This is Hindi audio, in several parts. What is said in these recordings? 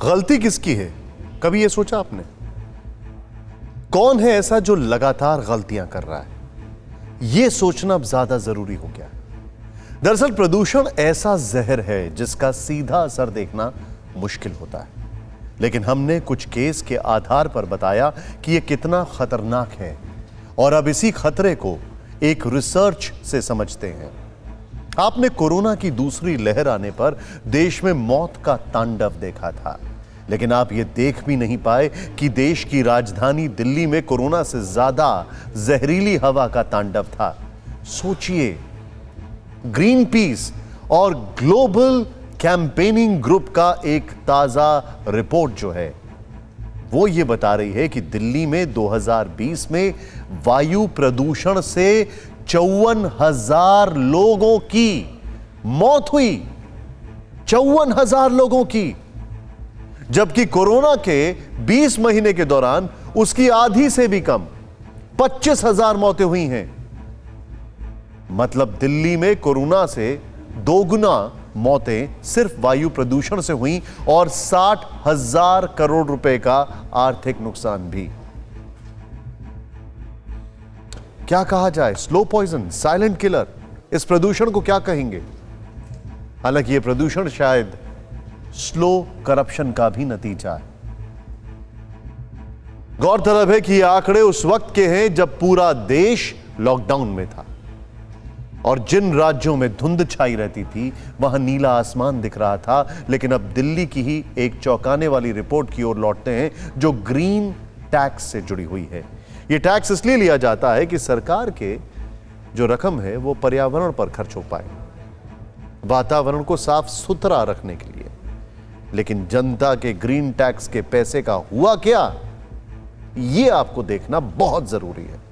गलती किसकी है, कभी यह सोचा आपने? कौन है ऐसा जो लगातार गलतियां कर रहा है? यह सोचना अब ज्यादा जरूरी हो गया है। दरअसल प्रदूषण ऐसा जहर है जिसका सीधा असर देखना मुश्किल होता है, लेकिन हमने कुछ केस के आधार पर बताया कि यह कितना खतरनाक है और अब इसी खतरे को एक रिसर्च से समझते हैं। आपने कोरोना की दूसरी लहर आने पर देश में मौत का तांडव देखा था, लेकिन आप यह देख भी नहीं पाए कि देश की राजधानी दिल्ली में कोरोना से ज्यादा जहरीली हवा का तांडव था। सोचिए, ग्रीन पीस और ग्लोबल कैंपेनिंग ग्रुप का एक ताजा रिपोर्ट जो है वो ये बता रही है कि दिल्ली में 2020 में वायु प्रदूषण से 54,000 लोगों की मौत हुई। 54,000 लोगों की, जबकि कोरोना के 20 महीने के दौरान उसकी आधी से भी कम 25,000 मौतें हुई हैं। मतलब दिल्ली में कोरोना से दोगुना मौतें सिर्फ वायु प्रदूषण से हुई और 60,000 करोड़ रुपए का आर्थिक नुकसान भी। क्या कहा जाए? Slow poison, silent killer. इस प्रदूषण को क्या कहेंगे? हालांकि यह प्रदूषण शायद स्लो करप्शन का भी नतीजा है। गौरतलब है कि ये आंकड़े उस वक्त के हैं जब पूरा देश लॉकडाउन में था और जिन राज्यों में धुंध छाई रहती थी वहां नीला आसमान दिख रहा था। लेकिन अब दिल्ली की ही एक चौंकाने वाली रिपोर्ट की ओर लौटते हैं जो ग्रीन टैक्स से जुड़ी हुई है। यह टैक्स इसलिए लिया जाता है कि सरकार के जो रकम है वो पर्यावरण पर खर्च हो पाए, वातावरण को साफ सुथरा रखने के लिए। लेकिन जनता के ग्रीन टैक्स के पैसे का हुआ क्या, यह आपको देखना बहुत जरूरी है।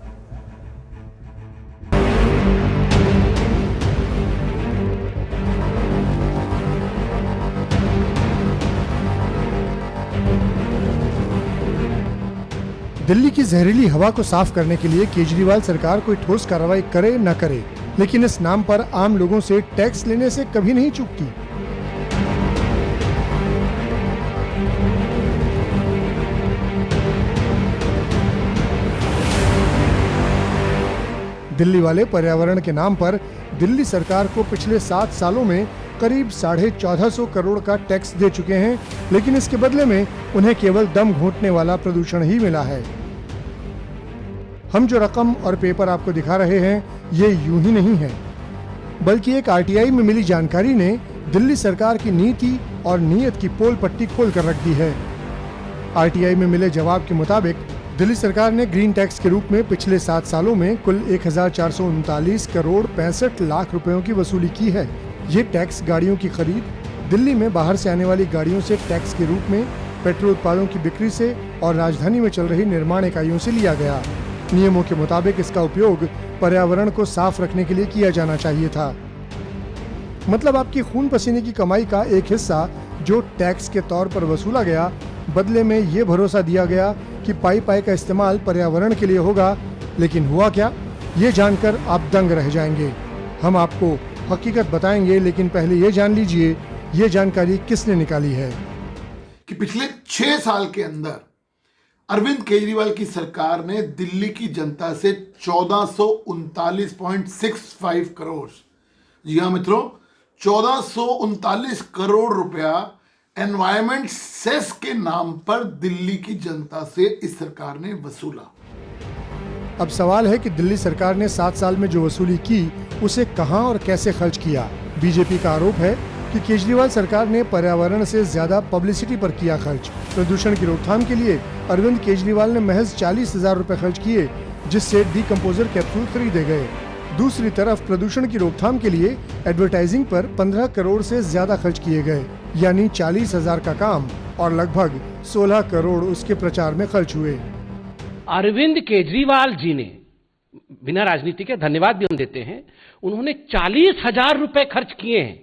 दिल्ली की जहरीली हवा को साफ करने के लिए केजरीवाल सरकार कोई ठोस कार्रवाई करे न करे, लेकिन इस नाम पर आम लोगों से टैक्स लेने से कभी नहीं चूकती। दिल्ली वाले पर्यावरण के नाम पर दिल्ली सरकार को पिछले 7 सालों में करीब 1450 करोड़ का टैक्स दे चुके हैं, लेकिन इसके बदले में उन्हें केवल दम घोंटने वाला प्रदूषण ही मिला है। हम जो रकम और पेपर आपको दिखा रहे हैं ये यूं ही नहीं है, बल्कि एक आरटीआई में मिली जानकारी ने दिल्ली सरकार की नीति और नीयत की पोल पट्टी खोल कर रख दी है। आरटीआई में मिले जवाब के मुताबिक दिल्ली सरकार ने ग्रीन टैक्स के रूप में पिछले 7 सालों में कुल 1439 करोड़ 65 लाख रुपयों की वसूली की है। ये टैक्स गाड़ियों की खरीद, दिल्ली में बाहर से आने वाली गाड़ियों से टैक्स के रूप में, पेट्रोल उत्पादों की बिक्री से और राजधानी में चल रही निर्माण इकाइयों से लिया गया। नियमों के मुताबिक इसका उपयोग पर्यावरण को साफ रखने के लिए किया जाना चाहिए था। मतलब आपकी खून पसीने की कमाई का एक हिस्सा जो टैक्स के तौर पर वसूला गया, बदले में ये भरोसा दिया गया कि पाई पाई का इस्तेमाल पर्यावरण के लिए होगा। लेकिन हुआ क्या, ये जानकर आप दंग रह जाएंगे। हम आपको हकीकत बताएंगे, लेकिन पहले ये जान लीजिए ये जानकारी किसने निकाली है। कि पिछले 6 साल के अंदर अरविंद केजरीवाल की सरकार ने दिल्ली की जनता से 1439.65 करोड़, जी हाँ मित्रों, 1439 करोड़ रुपया एनवायरमेंट सेस के नाम पर दिल्ली की जनता से इस सरकार ने वसूला। अब सवाल है कि दिल्ली सरकार ने 7 साल में जो वसूली की उसे कहां और कैसे खर्च किया। बीजेपी का आरोप है कि केजरीवाल सरकार ने पर्यावरण से ज्यादा पब्लिसिटी पर किया खर्च। प्रदूषण की रोकथाम के लिए अरविंद केजरीवाल ने महज 40,000 रुपए खर्च किए, जिससे डीकंपोजर कैप्सूल खरीदे गए। दूसरी तरफ प्रदूषण की रोकथाम के लिए एडवर्टाइजिंग पर 15 करोड़ से ज्यादा खर्च किए गए, यानी 40,000 का काम और लगभग 16 करोड़ उसके प्रचार में खर्च हुए। अरविंद केजरीवाल जी ने, बिना राजनीति के धन्यवाद भी हम देते हैं, उन्होंने 40,000 रुपए खर्च किए हैं।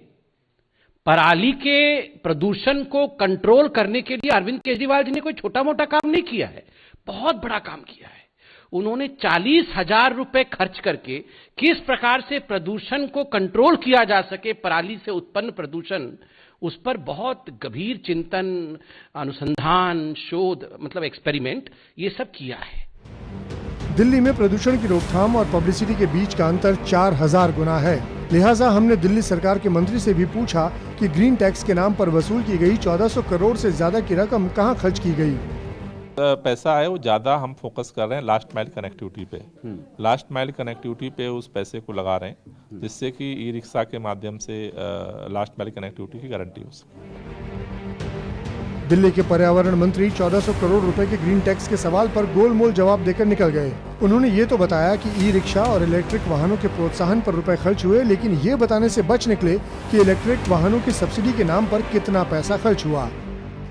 पराली के प्रदूषण को कंट्रोल करने के लिए अरविंद केजरीवाल जी ने कोई छोटा मोटा काम नहीं किया है, बहुत बड़ा काम किया है। उन्होंने 40,000 रुपए खर्च करके किस प्रकार से प्रदूषण को कंट्रोल किया जा सके, पराली से उत्पन्न प्रदूषण, उस पर बहुत गंभीर चिंतन, अनुसंधान, शोध, मतलब एक्सपेरिमेंट, ये सब किया है। दिल्ली में प्रदूषण की रोकथाम और पब्लिसिटी के बीच का अंतर 4000 गुना है। लिहाजा हमने दिल्ली सरकार के मंत्री से भी पूछा कि ग्रीन टैक्स के नाम पर वसूल की गई 1400 करोड़ से ज्यादा की रकम कहां खर्च की गई। पैसा है वो ज़्यादा हम फोकस कर रहे हैं लास्ट माइल कनेक्टिविटी पे। लास्ट माइल कनेक्टिविटी पे उस पैसे को लगा रहे हैं, जिससे कि ई रिक्शा के माध्यम से लास्ट माइल कनेक्टिविटी की गारंटी हो सके। दिल्ली के पर्यावरण मंत्री 1400 करोड़ रुपए के ग्रीन टैक्स के सवाल पर गोलमोल जवाब देकर निकल गए। उन्होंने ये तो बताया कि ई रिक्शा और इलेक्ट्रिक वाहनों के प्रोत्साहन पर रुपए खर्च हुए, लेकिन ये बताने से बच निकले कि इलेक्ट्रिक वाहनों की सब्सिडी के नाम पर कितना पैसा खर्च हुआ।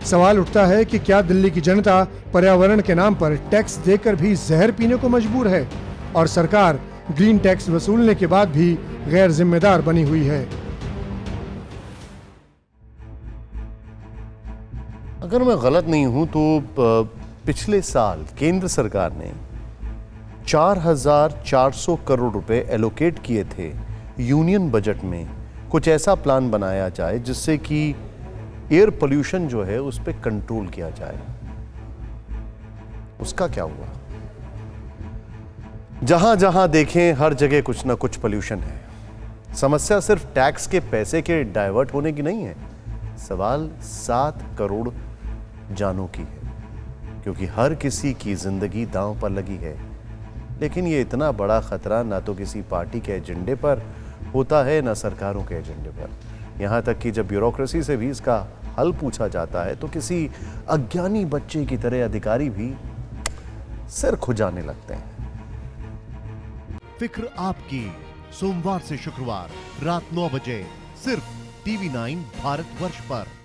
सवाल उठता है कि क्या दिल्ली की जनता पर्यावरण के नाम पर टैक्स देकर भी जहर पीने को मजबूर है और सरकार ग्रीन टैक्स वसूलने के बाद भी गैर जिम्मेदार बनी हुई है। अगर मैं गलत नहीं हूं तो पिछले साल केंद्र सरकार ने 4400 करोड़ रुपए एलोकेट किए थे यूनियन बजट में। कुछ ऐसा प्लान बनाया जाए जिससे कि एयर पोल्यूशन जो है उस पर कंट्रोल किया जाए। उसका क्या हुआ? जहां जहां देखें हर जगह कुछ ना कुछ पोल्यूशन है। समस्या सिर्फ टैक्स के पैसे के डाइवर्ट होने की नहीं है, सवाल 7 करोड़ जानों की है, क्योंकि हर किसी की जिंदगी दांव पर लगी है। लेकिन ये इतना बड़ा खतरा ना तो किसी पार्टी के एजेंडे पर होता है ना सरकारों के एजेंडे पर। यहां तक कि जब ब्यूरोक्रेसी से भी इसका हल पूछा जाता है तो किसी अज्ञानी बच्चे की तरह अधिकारी भी सिर खुजाने लगते हैं। फिक्र आपकी, सोमवार से शुक्रवार रात 9 बजे सिर्फ TV9 भारतवर्ष पर।